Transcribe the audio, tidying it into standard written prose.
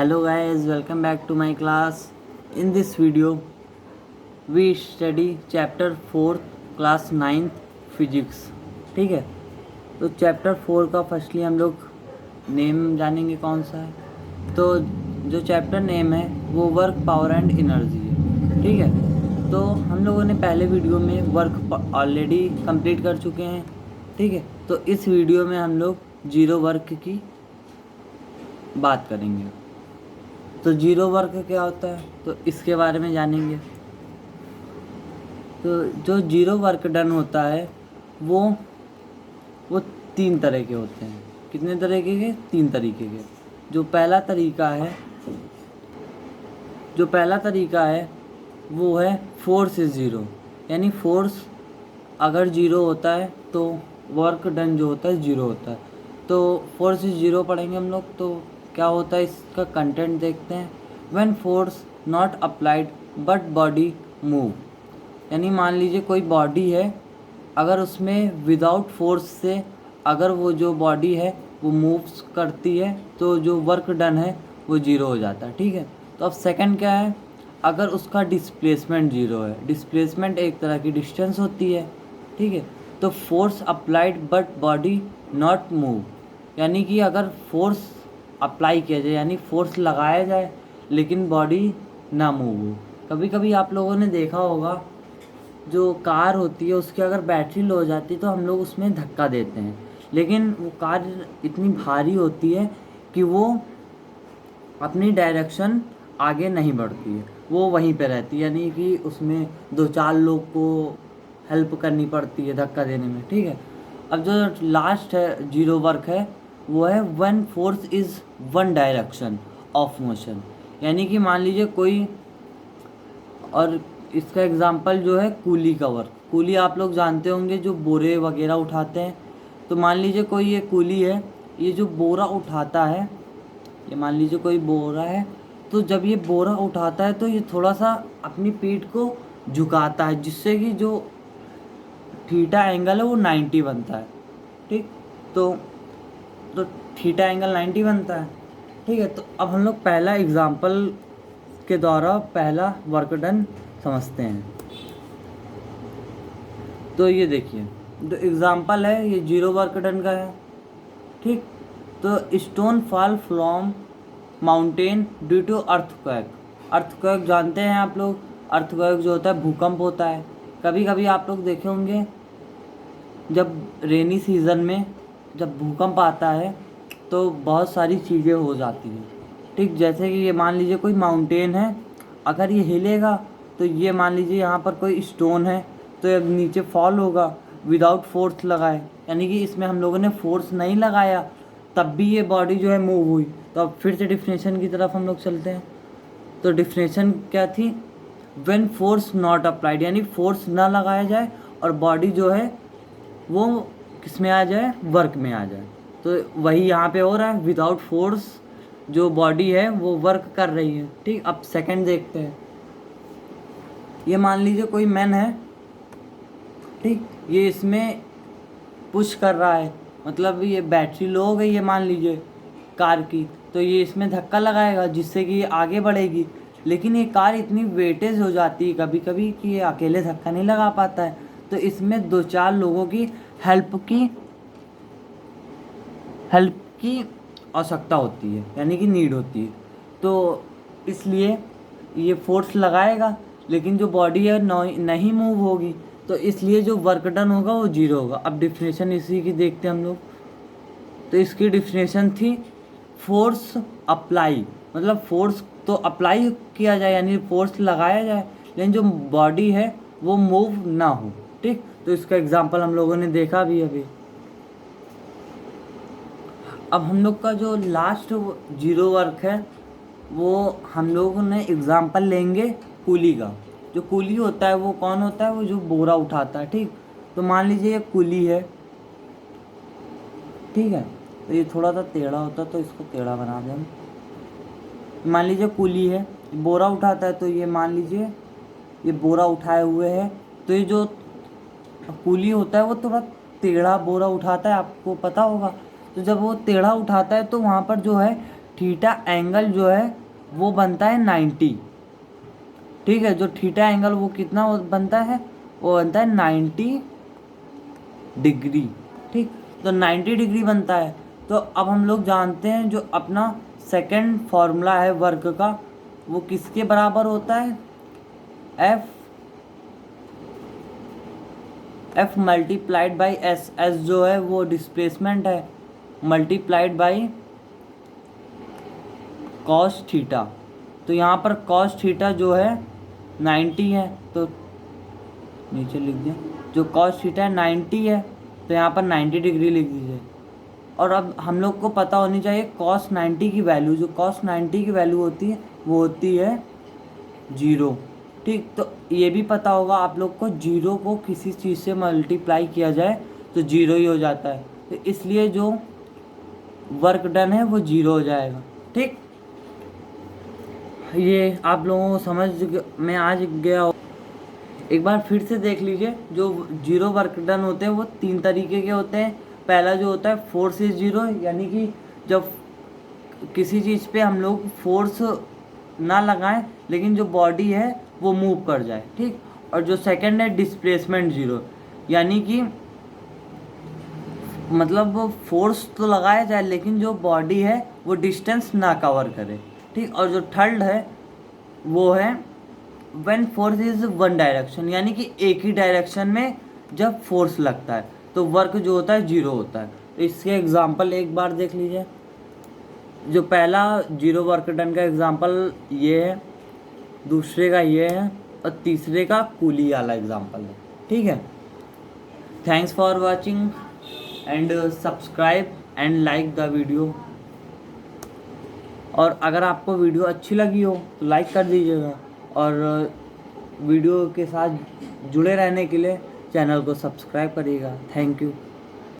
Hello guys, welcome back to my class. In this video, we study chapter 4 class 9th physics. ठीक है, तो chapter 4 का firstly हम लोग नेम जानेंगे कौन सा है। तो जो चैप्टर नेम है वो वर्क, पावर एंड एनर्जी है। ठीक है, तो हम लोगों ने पहले वीडियो में वर्क ऑलरेडी कंप्लीट कर चुके हैं। ठीक है, तो इस वीडियो में हम लोग जीरो वर्क की बात करेंगे। तो जीरो वर्क क्या होता है तो इसके बारे में जानेंगे। तो जो जीरो वर्क डन होता है वो तीन तरह के होते हैं। कितने तरीके के? तीन तरीके के। जो पहला तरीका है वो है फोर्स इज ज़ीरो, यानी फोर्स अगर ज़ीरो होता है तो वर्क डन जो होता है ज़ीरो होता है। तो फोर्स इज ज़ीरो पढ़ेंगे हम लोग। तो क्या होता है इसका कंटेंट देखते हैं। When force not applied but body move, यानी मान लीजिए कोई बॉडी है, अगर उसमें विदाउट फोर्स से अगर वो जो बॉडी है वो मूव्स करती है तो जो वर्क डन है वो ज़ीरो हो जाता है। ठीक है, तो अब सेकंड क्या है, अगर उसका डिस्प्लेसमेंट ज़ीरो है। डिस्प्लेसमेंट एक तरह की डिस्टेंस होती है। ठीक है, तो force applied but body not move, यानी कि अगर फोर्स अप्लाई किया जाए यानी फोर्स लगाया जाए लेकिन बॉडी ना मूव हो। कभी कभी आप लोगों ने देखा होगा जो कार होती है उसकी अगर बैटरी लो हो जाती है तो हम लोग उसमें धक्का देते हैं, लेकिन वो कार इतनी भारी होती है कि वो अपनी डायरेक्शन आगे नहीं बढ़ती है, वो वहीं पे रहती है, यानी कि उसमें दो चार लोग को हेल्प करनी पड़ती है धक्का देने में। ठीक है, अब जो लास्ट है जीरो वर्क है वो है when force is one direction of motion, यानी कि मान लीजिए कोई, और इसका एग्जांपल जो है कूली का वर्क। कूली आप लोग जानते होंगे जो बोरे वगैरह उठाते हैं। तो मान लीजिए कोई ये कूली है, ये जो बोरा उठाता है, ये मान लीजिए कोई बोरा है, तो जब ये बोरा उठाता है तो ये थोड़ा सा अपनी पीठ को झुकाता है जिससे कि जो थीटा एंगल है वो 90 बनता है। ठीक, तो थीटा एंगल 90 बनता है। ठीक है, तो अब हम लोग पहला एग्जांपल के द्वारा पहला वर्क डन समझते हैं। तो ये देखिए जो एग्जांपल है ये जीरो वर्क डन का है। ठीक, तो stone fall from mountain due to earthquake. Earthquake जानते हैं आप लोग, अर्थक्वेक जो होता है भूकंप होता है। कभी कभी आप लोग देखे होंगे जब रेनी सीज़न में जब भूकंप आता है तो बहुत सारी चीज़ें हो जाती हैं। ठीक, जैसे कि ये मान लीजिए कोई माउंटेन है, अगर ये हिलेगा तो ये मान लीजिए यहाँ पर कोई स्टोन है तो ये नीचे फॉल होगा विदाउट फोर्स लगाए, यानी कि इसमें हम लोगों ने फोर्स नहीं लगाया तब भी ये बॉडी जो है मूव हुई। तो अब फिर से डिफिनेशन की तरफ हम लोग चलते हैं। तो डिफिनेशन क्या थी, व्हेन फोर्स नॉट अप्लाइड, यानी फोर्स ना लगाया जाए और बॉडी जो है वो किस में आ जाए, वर्क में आ जाए। तो वही यहाँ पे हो रहा है, विदाउट फोर्स जो बॉडी है वो वर्क कर रही है। ठीक, अब सेकंड देखते हैं। ये मान लीजिए कोई मैन है, ठीक, ये इसमें पुश कर रहा है, मतलब ये बैटरी लो हो गई है मान लीजिए कार की, तो ये इसमें धक्का लगाएगा जिससे कि ये आगे बढ़ेगी। लेकिन ये कार इतनी वेटेज हो जाती है कभी कभी कि ये अकेले धक्का नहीं लगा पाता है, तो इसमें दो चार लोगों की हेल्प की आवश्यकता होती है, यानी कि नीड होती है। तो इसलिए ये फोर्स लगाएगा लेकिन जो बॉडी है नहीं मूव होगी, तो इसलिए जो वर्क डन होगा वो जीरो होगा। अब डिफिनेशन इसी की देखते हैं हम लोग। तो इसकी डिफिनेशन थी फोर्स अप्लाई, मतलब फोर्स तो अप्लाई किया जाए यानी फोर्स लगाया जाए लेकिन जो बॉडी है वो मूव ना हो। ठीक, तो इसका एग्जांपल हम लोगों ने देखा भी अभी। अब हम लोग का जो लास्ट जीरो वर्क है वो हम लोगों ने एग्जांपल लेंगे कूली का। जो कूली होता है वो कौन होता है, वो जो बोरा उठाता है। ठीक, तो मान लीजिए ये कूली है, ठीक है, तो ये थोड़ा सा टेढ़ा होता है तो इसको टेढ़ा बना दें हम। मान लीजिए कूली है, बोरा उठाता है, तो ये मान लीजिए ये बोरा उठाए हुए है, तो ये जो कूली होता है वो थोड़ा टेढ़ा बोरा उठाता है, आपको पता होगा। तो जब वो टेढ़ा उठाता है तो वहाँ पर जो है थीटा एंगल जो है वो बनता है 90। ठीक है, जो थीटा एंगल वो कितना बनता है, वो बनता है 90 डिग्री। ठीक, तो 90 डिग्री बनता है। तो अब हम लोग जानते हैं जो अपना सेकंड फॉर्मूला है वर्क का, वो किसके बराबर होता है, F multiplied by S. S जो है वो डिस्प्लेसमेंट है, मल्टीप्लाइड बाई कॉस थीटा। तो यहाँ पर कॉस थीटा जो है 90 है, तो नीचे लिख दिया, जो कॉस थीटा 90 है तो यहाँ पर 90 डिग्री लिख दीजिए। और अब हम लोग को पता होनी चाहिए कॉस 90 की वैल्यू, जो कॉस 90 की वैल्यू होती है वो होती है 0। ठीक, तो ये भी पता होगा आप लोग को, 0 को किसी चीज़ से मल्टीप्लाई किया जाए तो 0 ही हो जाता है, तो इसलिए जो वर्क डन है वो 0 हो जाएगा। ठीक, ये आप लोगों को समझ में आ गया हो। एक बार फिर से देख लीजिए, जो 0 वर्क डन होते हैं वो 3 तरीके के होते हैं। पहला जो होता है फोर्स इज 0, यानी कि जब किसी चीज़ पे हम लोग फोर्स ना लगाएं लेकिन जो बॉडी है वो मूव कर जाए। ठीक, और जो सेकंड है डिस्प्लेसमेंट 0, यानी कि मतलब फोर्स तो लगाया जाए लेकिन जो बॉडी है वो डिस्टेंस ना कवर करे। ठीक, और जो थर्ड है वो है when force is one direction, यानी कि एक ही डायरेक्शन में जब फोर्स लगता है तो वर्क जो होता है 0 होता है। तो इसके एग्जांपल एक बार देख लीजिए। जो पहला 0 वर्क डन का एग्जांपल ये है, दूसरे का ये है, और तीसरे का कूली वाला एग्जांपल है। ठीक है, thanks for watching and subscribe and like the video. और अगर आपको वीडियो अच्छी लगी हो तो लाइक कर दीजिएगा, और वीडियो के साथ जुड़े रहने के लिए चैनल को सब्सक्राइब करिएगा। Thank you.